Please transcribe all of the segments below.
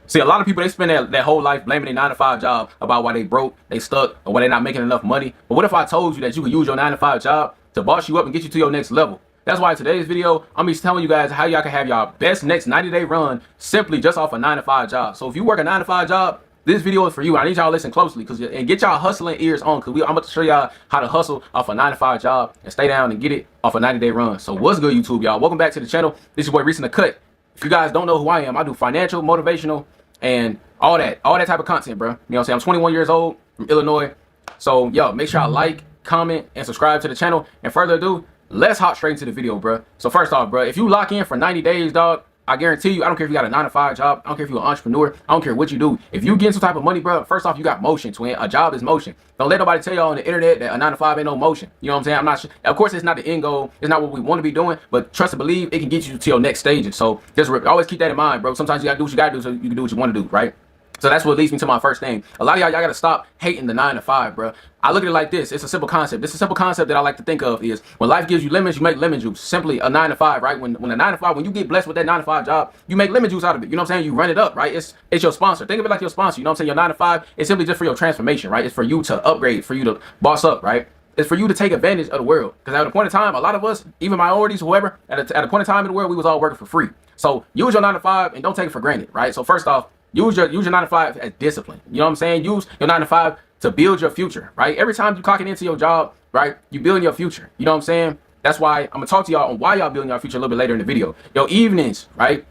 See, a lot of people, they spend their whole life blaming their 9 to 5 job about why they broke, they stuck, or why they're not making enough money. But what if I told you that you could use your 9 to 5 job to boss you up and get you to your next level? That's why today's video, I'm just telling you guys how y'all can have y'all best next 90-day run simply just off a 9 to 5 job. So if you work a 9 to 5 job, this video is for you. I need y'all to listen closely and get y'all hustling ears on, because I'm about to show y'all how to hustle off a 9 to 5 job and stay down and get it off a 90-day run. So what's good, YouTube, y'all? Welcome back to the channel. This is your boy Reese in the Cut. If you guys don't know who I am, I do financial, motivational, and all that type of content, bro. You know what I'm saying? I'm 21 years old from Illinois. So yo, make sure y'all like, comment, and subscribe to the channel. And further ado, let's hop straight into the video, bro. So first off, bro, if you lock in for 90 days, dog, I guarantee you, I don't care if you got a 9 to 5 job, I don't care if you're an entrepreneur, I don't care what you do. If you get some type of money, bro, first off, you got motion, twin. A job is motion. Don't let nobody tell y'all on the internet that a 9 to 5 ain't no motion. You know what I'm saying? I'm not sure. Of course, it's not the end goal. It's not what we want to be doing, but trust and believe it can get you to your next stages. So just always keep that in mind, bro. Sometimes you gotta do what you gotta do so you can do what you want to do, right? So that's what leads me to my first thing. A lot of y'all gotta stop hating the 9 to 5, bro. I look at it like this. It's a simple concept. This is a simple concept that I like to think of is when life gives you lemons, you make lemon juice. Simply a 9 to 5, right? When a 9 to 5, when you get blessed with that 9 to 5 job, you make lemon juice out of it. You know what I'm saying? You run it up, right? It's your sponsor. Think of it like your sponsor. You know what I'm saying? Your 9 to 5 is simply just for your transformation, right? It's for you to upgrade, for you to boss up, right? It's for you to take advantage of the world. Because at a point in time, a lot of us, even minorities, whoever, at a point in time in the world, we was all working for free. So use your 9 to 5 and don't take it for granted, right? So first off, use your 9 to 5 as discipline. You know what I'm saying? Use your 9 to 5 to build your future, right? Every time you clocking into your job, right, you building your future. You know what I'm saying? That's why I'm gonna talk to y'all on why y'all building your future a little bit later in the video. Your evenings, right,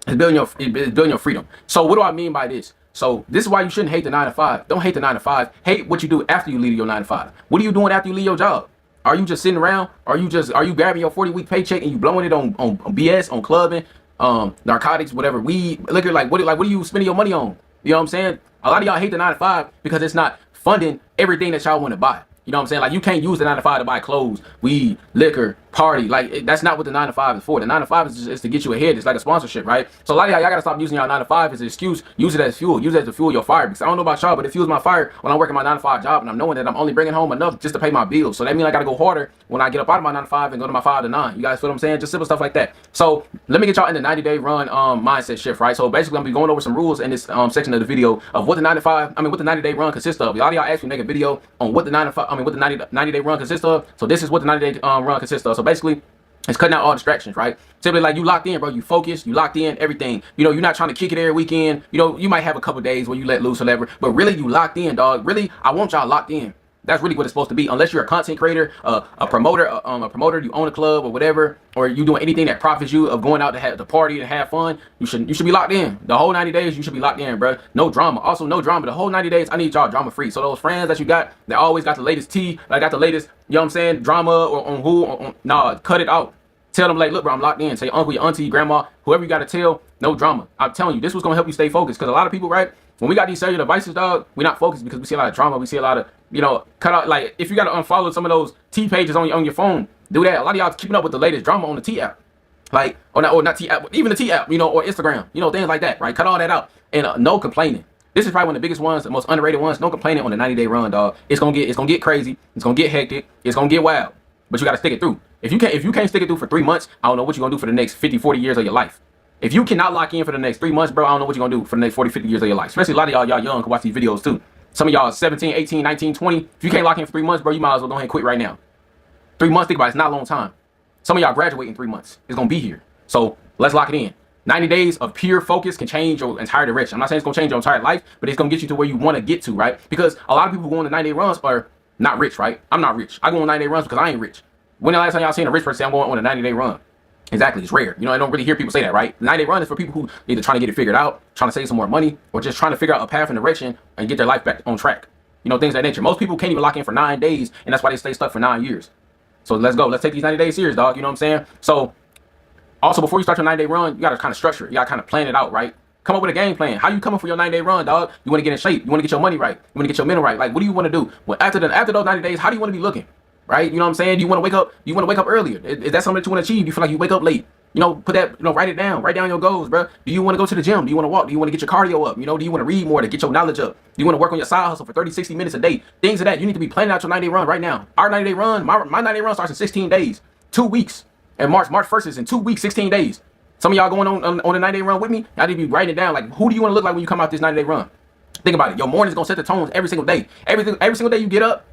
is building your freedom. So what do I mean by this? So this is why you shouldn't hate the 9 to 5. Don't hate the 9 to 5. Hate what you do after you leave your 9 to 5. What are you doing after you leave your job? Are you just sitting around? Are you grabbing your 40-week paycheck and you blowing it on BS, on clubbing, narcotics, whatever, weed, liquor? Like what are you spending your money on? You know what I'm saying? A lot of y'all hate the 9 to 5 because it's not funding everything that y'all want to buy. You know what I'm saying? Like you can't use the 9 to 5 to buy clothes, weed, liquor, party. Like that's not what the 9 to 5 is for. The 9 to 5 is to get you ahead. It's like a sponsorship, right? So a lot of y'all gotta stop using y'all 9 to 5 as an excuse. Use it as fuel. Use it to fuel your fire. Because I don't know about y'all, but it fuels my fire when I'm working my 9 to 5 job and I'm knowing that I'm only bringing home enough just to pay my bills. So that means I gotta go harder when I get up out of my 9 to 5 and go to my 5 to 9. You guys feel what I'm saying? Just simple stuff like that. So let me get y'all in the 90-day run mindset shift, right? So basically I'm gonna be going over some rules in this section of the video of what the 9 to 5, what the 90-day run consists of. A lot of y'all asked me to make a video on what the 9 to 5, what the 90-day run consists of. So this is what the 90-day run consists of. So basically, it's cutting out all distractions, right? Simply like you locked in, bro. You focused, you locked in, everything. You know, you're not trying to kick it every weekend. You know, you might have a couple days where you let loose or whatever, but really you locked in, dog. Really, I want y'all locked in. That's really what it's supposed to be. Unless you're a content creator, a promoter, you own a club or whatever, or you doing anything that profits you of going out to have the party and have fun, you should be locked in. The whole 90 days, you should be locked in, bro. No drama. Also, no drama. The whole 90 days, I need y'all drama free. So those friends that you got that always got the latest tea, like got the latest, you know what I'm saying, drama or on who, nah, cut it out. Tell them like, look, bro, I'm locked in. Say your uncle, your auntie, your grandma, whoever you got to tell, no drama. I'm telling you, this was going to help you stay focused. Because a lot of people, right, when we got these cellular devices, dog, we're not focused because we see a lot of drama. We see a lot of, you know, cut out. Like, if you got to unfollow some of those T pages on your phone, do that. A lot of y'all keeping up with the latest drama on the T app. Like, or not T app, even the T app, you know, or Instagram, you know, things like that, right? Cut all that out. And no complaining. This is probably one of the biggest ones, the most underrated ones. No complaining on the 90-day run, dog. It's gonna get crazy. It's gonna get hectic. It's gonna get wild. But you gotta stick it through. If you can't stick it through for 3 months, I don't know what you're gonna do for the next 50, 40 years of your life. If you cannot lock in for the next 3 months, bro, I don't know what you're gonna do for the next 40, 50 years of your life. Especially a lot of y'all young can watch these videos too. Some of y'all 17, 18, 19, 20. If you can't lock in for 3 months, bro, you might as well go ahead and quit right now. 3 months, think about it, it's not a long time. Some of y'all graduate in 3 months. It's gonna be here. So let's lock it in. 90 days of pure focus can change your entire direction. I'm not saying it's gonna change your entire life, but it's gonna get you to where you wanna get to, right? Because a lot of people who go on the 90-day runs are not rich, right? I'm not rich. I go on 90-day runs because I ain't rich. When the last time y'all seen a rich person say I'm going on a 90-day run? Exactly, it's rare. You know, I don't really hear people say that, right? The 90-day run is for people who either trying to get it figured out, trying to save some more money, or just trying to figure out a path and direction and get their life back on track. You know, things of that nature. Most people can't even lock in for 9 days, and that's why they stay stuck for 9 years. So let's go. Let's take these 90 days serious, dog. You know what I'm saying? So also, before you start your 90-day run, you got to kind of structure it. You got to kind of plan it out, right? Come up with a game plan. How you coming for your 90-day run, dog? You want to get in shape. You want to get your money right. You want to get your mental right. Like, what do you want to do? Well, after those 90 days, how do you want to be looking? Right? You know what I'm saying? Do you want to wake up? You want to wake up earlier? Is that something that you want to achieve? Do you feel like you wake up late? You know, put that, you know, write it down. Write down your goals, bro. Do you want to go to the gym? Do you want to walk? Do you want to get your cardio up? You know, do you want to read more to get your knowledge up? Do you want to work on your side hustle for 30, 60 minutes a day? Things of that. You need to be planning out your 90-day run right now. Our 90-day run, my 90-day run starts in 16 days, 2 weeks. And March 1st is in 2 weeks, 16 days. Some of y'all going on a 90-day run with me, y'all need to be writing it down. Like, who do you want to look like when you come out this 90-day run? Think about it. Your morning's gonna set the tone every single day. Every single day you get up,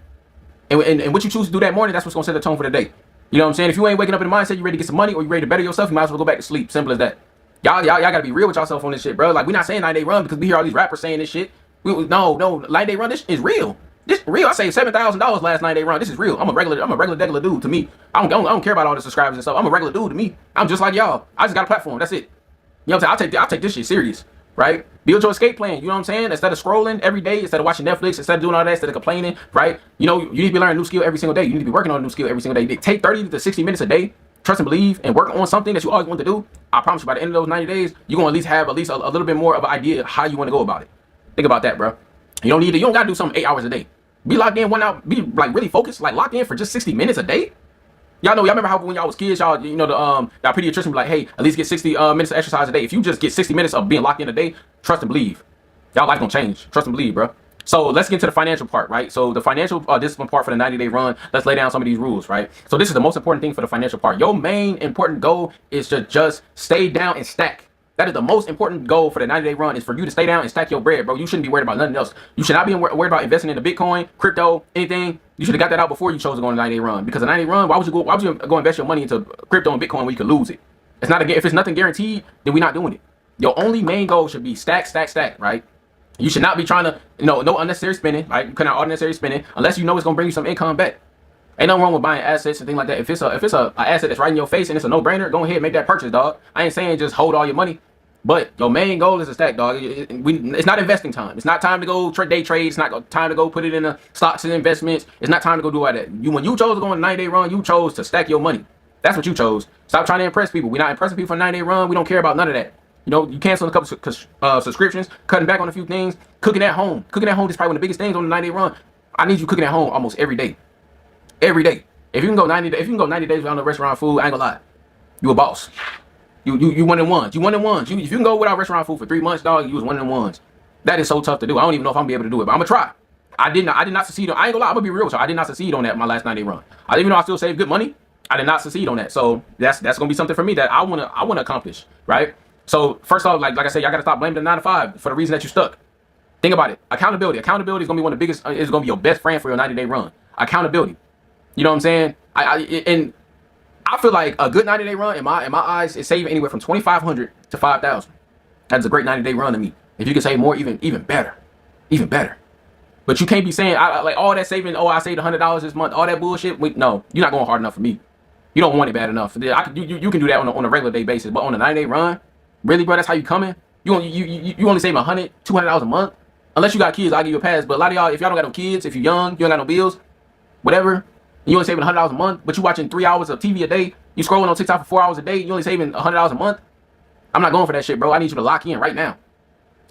and what you choose to do that morning, that's what's gonna set the tone for the day. You know what I'm saying? If you ain't waking up in the mindset, you ready to get some money or you ready to better yourself, you might as well go back to sleep. Simple as that. Y'all gotta be real with yourself on this shit, bro. Like, we not saying 90-day run because we hear all these rappers saying this shit. No, 90-day run. This is real. This is real. I saved $7,000 last 90-day run. This is real. I'm a regular dude to me. I don't care about all the subscribers and stuff. I'm a regular dude to me. I'm just like y'all. I just got a platform. That's it. You know what I'm saying? I'll take this shit serious, right? Build your escape plan. You know what I'm saying? Instead of scrolling every day, instead of watching Netflix, instead of doing all that, instead of complaining, right? You know, you need to be learning a new skill every single day. You need to be working on a new skill every single day. Take 30 to 60 minutes a day. Trust and believe and work on something that you always want to do. I promise you, by the end of those 90 days, you're going to at least have a little bit more of an idea of how you want to go about it. Think about that, bro. You don't got to do something 8 hours a day. Be locked in 1 hour. Be like really focused. Like locked in for just 60 minutes a day. Y'all remember how when y'all was kids, y'all y'all pediatrician be like, hey, at least get 60 minutes of exercise a day. If you just get 60 minutes of being locked in a day, trust and believe, y'all life gonna change. Trust and believe, bro. So let's get into the financial part, right? So the financial discipline part for the 90-day run, let's lay down some of these rules, right? So this is the most important thing for the financial part. Your main important goal is to just stay down and stack. That is the most important goal for the 90-day run, is for you to stay down and stack your bread, bro. You shouldn't be worried about nothing else. You should not be worried about investing in the Bitcoin, crypto, anything. You should have got that out before you chose to go on a 90-day run. Because a 90-day run, why would you go invest your money into crypto and Bitcoin when you could lose it? If it's nothing guaranteed, then we're not doing it. Your only main goal should be stack, right? You should not be trying to, no unnecessary spending, right? You cut out unnecessary spending unless you know it's gonna bring you some income back. Ain't nothing wrong with buying assets and things like that. If it's a asset that's right in your face and it's a no-brainer, go ahead and make that purchase, dog. I ain't saying just hold all your money, but your main goal is to stack, dog. It's not investing time. It's not time to go day trade. It's not time to go put it in the stocks and investments. It's not time to go do all that. When you chose to go on a 90-day run, you chose to stack your money. That's what you chose. Stop trying to impress people. We're not impressing people for a 90-day run. We don't care about none of that. You cancel a couple subscriptions, cutting back on a few things, cooking at home. Cooking at home is probably one of the biggest things on the 90-day run. I need you cooking at home almost every day. Every day. If you can go 90 days without no restaurant food, I ain't gonna lie. You a boss. You one and ones. If you can go without restaurant food for 3 months, dog, you was one and ones. That is so tough to do. I don't even know if I'm gonna be able to do it, but I'm gonna try. I did not succeed on. I ain't gonna lie. I'm gonna be real with you. I did not succeed on that my last 90-day run. Even though I still saved good money, I did not succeed on that. So that's gonna be something for me that I wanna accomplish, right? So first off, like I said, y'all gotta stop blaming the 9 to 5 for the reason that you stuck. Think about it. Accountability is gonna be one of the biggest. Is gonna be your best friend for your 90-day run. Accountability. You know what I'm saying? And I feel like a good 90-day run in my eyes is saving anywhere from $2,500 to $5,000. That's a great 90-day run to me. If you can save more, even better, even better. But you can't be saying like all that saving. Oh, I saved $100 this month. All that bullshit. No, you're not going hard enough for me. You don't want it bad enough. You can do that on a regular day basis, but on a 90-day run, really, bro, that's how you coming? You only save $100, $200 a month. Unless you got kids, I'll give you a pass. But a lot of y'all, if y'all don't got no kids, if you're young, you don't got no bills, whatever, you only saving $100 a month, but you watching 3 hours of TV a day, you scrolling on TikTok for 4 hours a day, you only saving $100 a month. I'm not going for that shit, bro. I need you to lock in right now.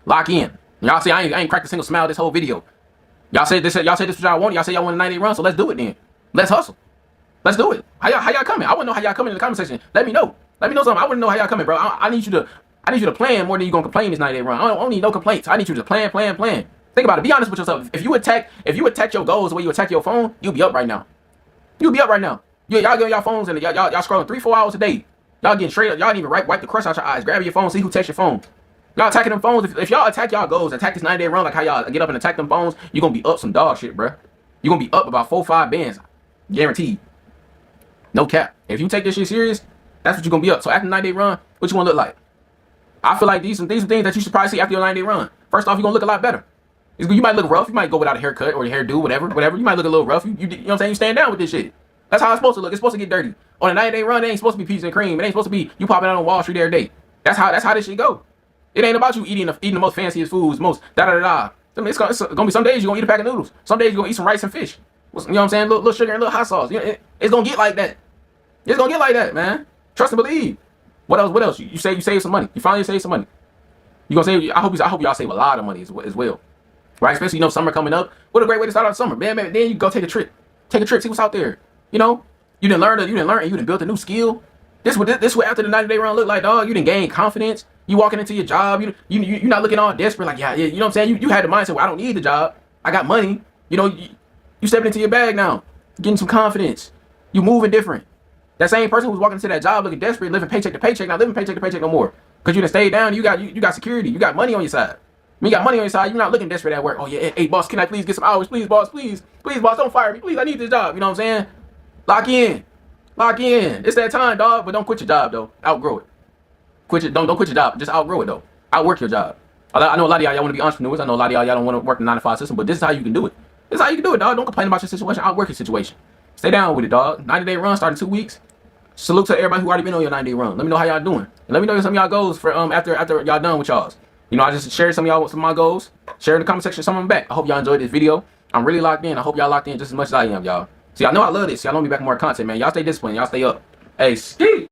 Lock in. Y'all see, I ain't cracked a single smile this whole video. Y'all said this what y'all want. Y'all say y'all want a 90-day run, so let's do it then. Let's hustle. Let's do it. How y'all coming? I want to know how y'all coming in the comment section. Let me know. Let me know something. I want to know how y'all coming, bro. I need you to plan more than you gonna complain this 90-day run. I don't need no complaints. I need you to plan. Think about it. Be honest with yourself. If you attack your goals the way you attack your phone, you'll be up right now. Y'all get on y'all phones and y'all scrolling 3-4 hours a day. Y'all getting straight up. Y'all didn't even wipe the crust out your eyes. Grab your phone, see who takes your phone. Y'all attacking them phones. If y'all attack y'all goals, attack this 90-day run like how y'all get up and attack them phones, you're gonna be up some dog shit, bro. You're gonna be up about 4-5 bands. Guaranteed. No cap. If you take this shit serious, that's what you're gonna be up. So after the 90-day run, what you wanna look like? I feel like these are things that you should probably see after your 90-day run. First off, you're gonna look a lot better. You might look rough. You might go without a haircut or your hairdo, whatever. You might look a little rough. You know what I'm saying? You stand down with this shit. That's how it's supposed to look. It's supposed to get dirty. On a 90-day run, it ain't supposed to be peaches and cream. It ain't supposed to be you popping out on Wall Street every day. That's how this shit go. It ain't about you eating the most fanciest foods, most da-da-da-da. I mean, it's gonna be some days you're gonna eat a pack of noodles. Some days you're gonna eat some rice and fish. You know what I'm saying? Little sugar and little hot sauce. It's gonna get like that. It's gonna get like that, man. Trust and believe. What else? You say you save some money. You finally save some money. You gonna save? I hope y'all save a lot of money as well. Right? Especially summer coming up. What a great way to start out summer. Man, then you go take a trip. See what's out there. You didn't learn and you didn't build a new skill. This what after the 90-day run look like, dog. You didn't gain confidence. You walking into your job. You're not looking all desperate like, yeah. You know what I'm saying? You had the mindset, well, I don't need the job. I got money. You stepping into your bag now. Getting some confidence. You moving different. That same person who's walking into that job looking desperate, living paycheck to paycheck, not living paycheck to paycheck no more. Because you done stayed down, you got security, you got money on your side. When you got money on your side, you're not looking desperate at work. Oh yeah, hey boss, can I please get some hours? Please, boss, please boss, don't fire me. Please, I need this job. You know what I'm saying? Lock in. Lock in. It's that time, dog, but don't quit your job though. Outgrow it. Don't quit your job. Just outgrow it though. Outwork your job. I know a lot of y'all want to be entrepreneurs. I know a lot of y'all don't want to work the 9-to-5 system, but this is how you can do it. This is how you can do it, dog. Don't complain about your situation. Outwork your situation. Stay down with it, dog. 90-day run starting 2 weeks. Salute to everybody who already been on your 90-day run. Let me know how y'all doing. And let me know some of y'all goals for after y'all done with y'all's. You know, I just shared some of my goals. Share in the comment section some of them back. I hope y'all enjoyed this video. I'm really locked in. I hope y'all locked in just as much as I am, y'all. See, I know I love this. Y'all know me back more content, man. Y'all stay disciplined. Y'all stay up. Hey, ski.